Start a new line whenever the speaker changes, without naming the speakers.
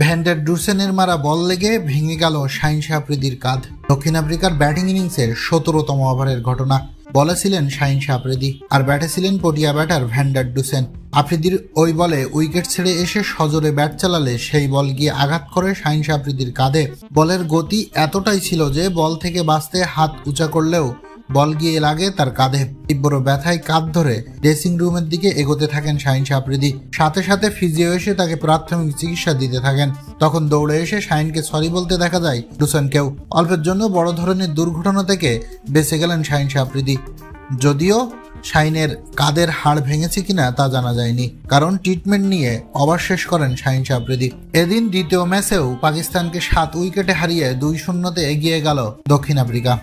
Van der ডুসেনের মারা বল লেগে ভেঙে গেল শাহিন শাহ আফ্রিদির কাঁধ। দক্ষিণ আফ্রিকার ব্যাটিং ইনিংসের 17তম ওভারের ঘটনা। বলে ছিলেন শাহিন শাহ আফ্রিদি আর ব্যাটে ছিলেন পটিয়া ব্যাটার ভ্যান্ডার ডুসেন। আফ্রিদির ওই বলে উইকেট ছেড়ে এসে সজোরে ব্যাট চালালে সেই বল গিয়ে আঘাত করে শাহিন শাহ আফ্রিদির কাঁধে। বলের গতি এতটাই ছিল যে বল থেকে বাঁচতে হাত উঁচা করলেও বল গিয়ে লাগে তার কাঁধে। তীব্র ব্যথায় কাঁধ ধরে ড্রেসিং রুমের দিকে এগোতে থাকেন শাহিন শাহ আফ্রিদি। সাথে সাথে ফিজিও এসে তাকে প্রাথমিক চিকিৎসা দিতে থাকেন। তখন দৌড়ে এসে শাহিনকে সরি বলতে দেখা যায় ডুসেনকেও। অল্পের জন্য বড় ধরনের দুর্ঘটনা থেকে বেঁচে গেলেন শাহিন শাহ আফ্রিদি। যদিও শাহিনের কাঁধের হাড় ভেঙেছে কিনা তা জানা যায়নি, কারণ ট্রিটমেন্ট নিয়ে ওভার শেষ করেন শাহিন শাহ আফ্রিদি। এদিন দ্বিতীয় ম্যাচেও পাকিস্তানকে 7 উইকেটে হারিয়ে 2-0 এগিয়ে গেল দক্ষিণ আফ্রিকা।